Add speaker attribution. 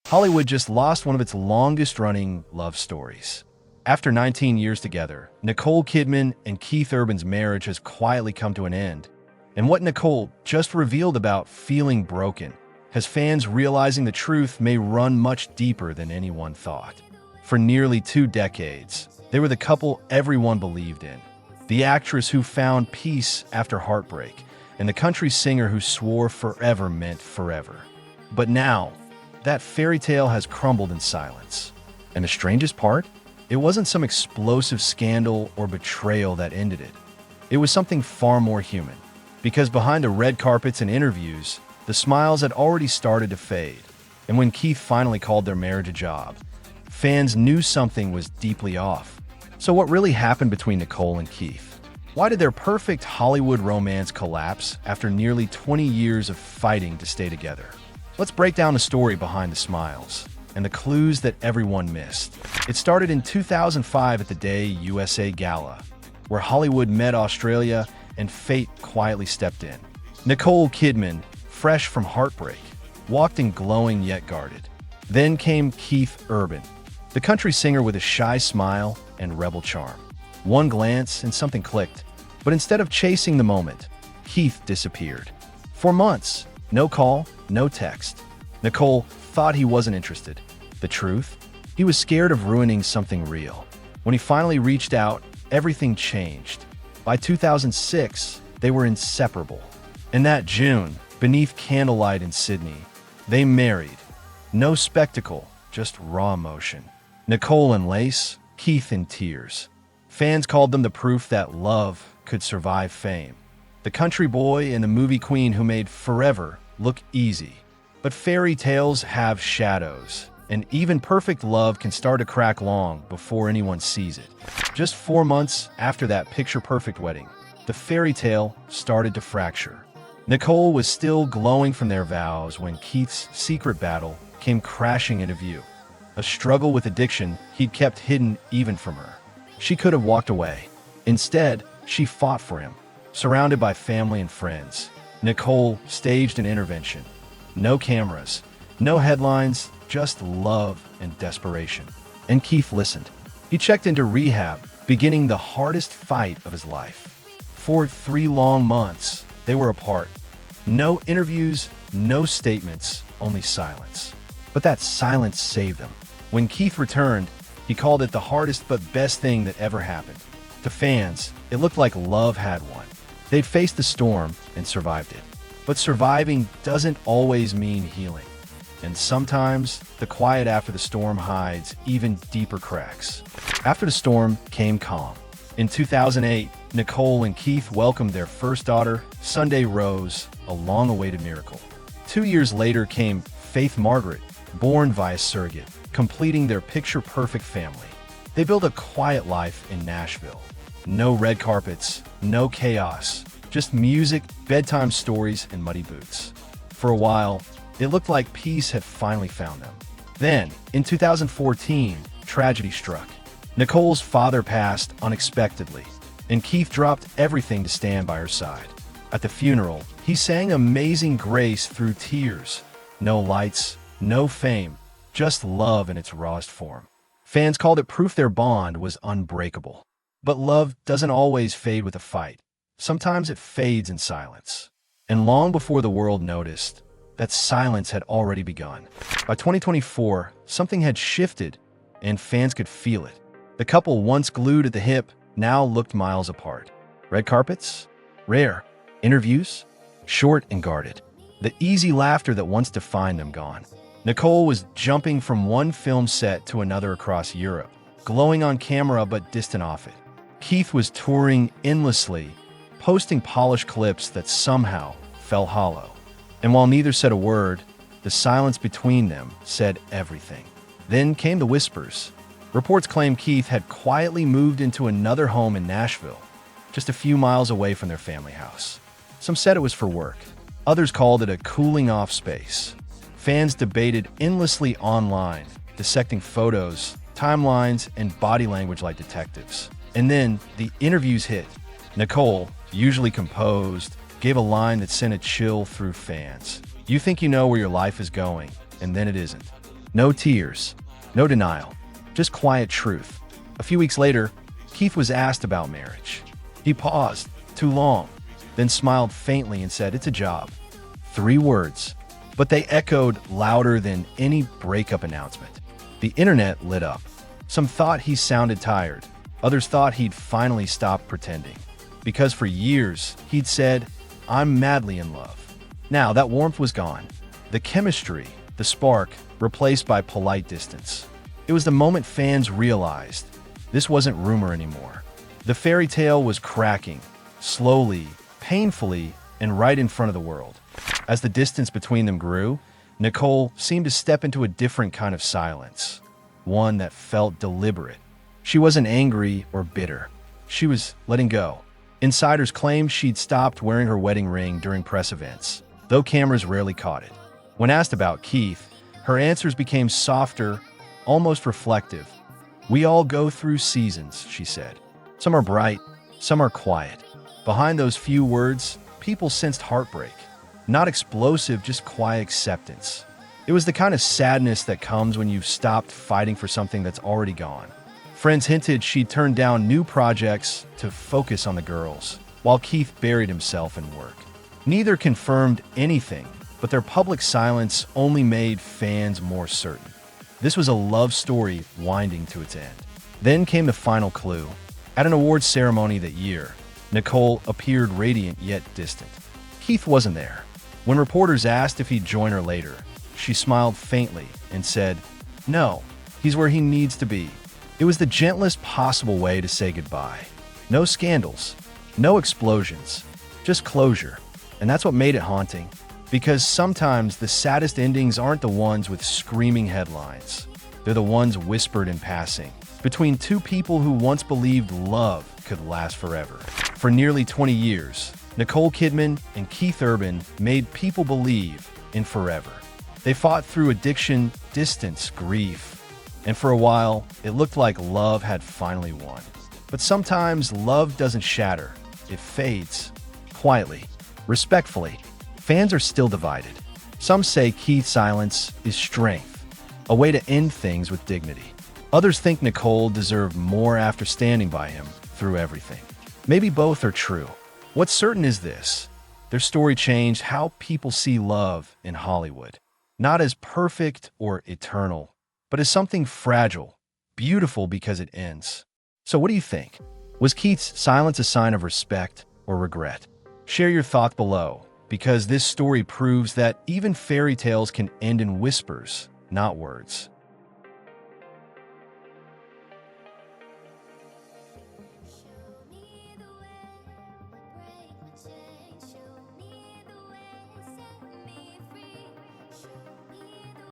Speaker 1: Hollywood just lost one of its longest-running love stories. After 19 years together, Nicole Kidman and Keith Urban's marriage has quietly come to an end. And what Nicole just revealed about feeling broken has fans realizing the truth may run much deeper than anyone thought. For nearly 2 decades, they were the couple everyone believed in. The actress who found peace after heartbreak, and the country singer who swore forever meant forever. But now, that fairy tale has crumbled in silence. And the strangest part? It wasn't some explosive scandal or betrayal that ended it. It was something far more human. Because behind the red carpets and interviews, the smiles had already started to fade. And when Keith finally called their marriage a job, fans knew something was deeply off. So what really happened between Nicole and Keith? Why did their perfect Hollywood romance collapse after nearly 20 years of fighting to stay together? Let's break down the story behind the smiles and the clues that everyone missed. It started in 2005 at the Day USA Gala, where Hollywood met Australia and fate quietly stepped in. Nicole Kidman, fresh from heartbreak, walked in glowing yet guarded. Then came Keith Urban, the country singer with a shy smile and rebel charm. One glance and something clicked, but instead of chasing the moment, Keith disappeared. For months, no call, no text. Nicole thought he wasn't interested. The truth? He was scared of ruining something real. When he finally reached out, everything changed. By 2006, they were inseparable. In that June, beneath candlelight in Sydney, they married. No spectacle, just raw emotion. Nicole in lace, Keith in tears. Fans called them the proof that love could survive fame. The country boy and the movie queen who made forever look easy. But fairy tales have shadows, and even perfect love can start to crack long before anyone sees it. Just 4 months after that picture-perfect wedding, the fairy tale started to fracture. Nicole was still glowing from their vows when Keith's secret battle came crashing into view. A struggle with addiction he'd kept hidden even from her. She could have walked away. Instead, she fought for him. Surrounded by family and friends, Nicole staged an intervention. No cameras, no headlines, just love and desperation. And Keith listened. He checked into rehab, beginning the hardest fight of his life. For 3 long months, they were apart. No interviews, no statements, only silence. But that silence saved them. When Keith returned, he called it the hardest but best thing that ever happened. To fans, it looked like love had won. They'd faced the storm and survived it. But surviving doesn't always mean healing. And sometimes, the quiet after the storm hides even deeper cracks. After the storm came calm. In 2008, Nicole and Keith welcomed their first daughter, Sunday Rose, a long-awaited miracle. 2 years later came Faith Margaret, born via surrogate, completing their picture-perfect family. They built a quiet life in Nashville. No red carpets, no chaos, just music, bedtime stories, and muddy boots. For a while, it looked like peace had finally found them. Then, in 2014, tragedy struck. Nicole's father passed unexpectedly, and Keith dropped everything to stand by her side. At the funeral, he sang Amazing Grace through tears. No lights, no fame, just love in its rawest form. Fans called it proof their bond was unbreakable. But love doesn't always fade with a fight. Sometimes it fades in silence. And long before the world noticed, that silence had already begun. By 2024, something had shifted, and fans could feel it. The couple once glued at the hip now looked miles apart. Red carpets? Rare. Interviews? Short and guarded. The easy laughter that once defined them gone. Nicole was jumping from one film set to another across Europe, glowing on camera but distant off it. Keith was touring endlessly, posting polished clips that somehow fell hollow. And while neither said a word, the silence between them said everything. Then came the whispers. Reports claim Keith had quietly moved into another home in Nashville, just a few miles away from their family house. Some said it was for work. Others called it a cooling-off space. Fans debated endlessly online, dissecting photos, timelines, and body language like detectives. And then the interviews hit. Nicole, usually composed, gave a line that sent a chill through fans. You think you know where your life is going, and then it isn't. No tears, no denial, just quiet truth. A few weeks later, Keith was asked about marriage. He paused, too long, then smiled faintly and said, "It's a job." 3 words, but they echoed louder than any breakup announcement. The internet lit up. Some thought he sounded tired. Others thought he'd finally stopped pretending. Because for years, he'd said, "I'm madly in love." Now that warmth was gone. The chemistry, the spark, replaced by polite distance. It was the moment fans realized this wasn't rumor anymore. The fairy tale was cracking, slowly, painfully, and right in front of the world. As the distance between them grew, Nicole seemed to step into a different kind of silence, one that felt deliberate. She wasn't angry or bitter. She was letting go. Insiders claimed she'd stopped wearing her wedding ring during press events, though cameras rarely caught it. When asked about Keith, her answers became softer, almost reflective. "We all go through seasons," she said. "Some are bright, some are quiet." Behind those few words, people sensed heartbreak. Not explosive, just quiet acceptance. It was the kind of sadness that comes when you've stopped fighting for something that's already gone. Friends hinted she'd turned down new projects to focus on the girls, while Keith buried himself in work. Neither confirmed anything, but their public silence only made fans more certain. This was a love story winding to its end. Then came the final clue. At an awards ceremony that year, Nicole appeared radiant yet distant. Keith wasn't there. When reporters asked if he'd join her later, she smiled faintly and said, "No, he's where he needs to be." It was the gentlest possible way to say goodbye. No scandals, no explosions, just closure. And that's what made it haunting. Because sometimes the saddest endings aren't the ones with screaming headlines. They're the ones whispered in passing, between 2 people who once believed love could last forever. For nearly 20 years, Nicole Kidman and Keith Urban made people believe in forever. They fought through addiction, distance, grief, and for a while, it looked like love had finally won. But sometimes love doesn't shatter, it fades, quietly, respectfully. Fans are still divided. Some say Keith's silence is strength, a way to end things with dignity. Others think Nicole deserved more after standing by him through everything. Maybe both are true. What's certain is this: their story changed how people see love in Hollywood. Not as perfect or eternal, but as something fragile, beautiful because it ends. So what do you think? Was Keith's silence a sign of respect or regret? Share your thoughts below, because this story proves that even fairy tales can end in whispers, not words.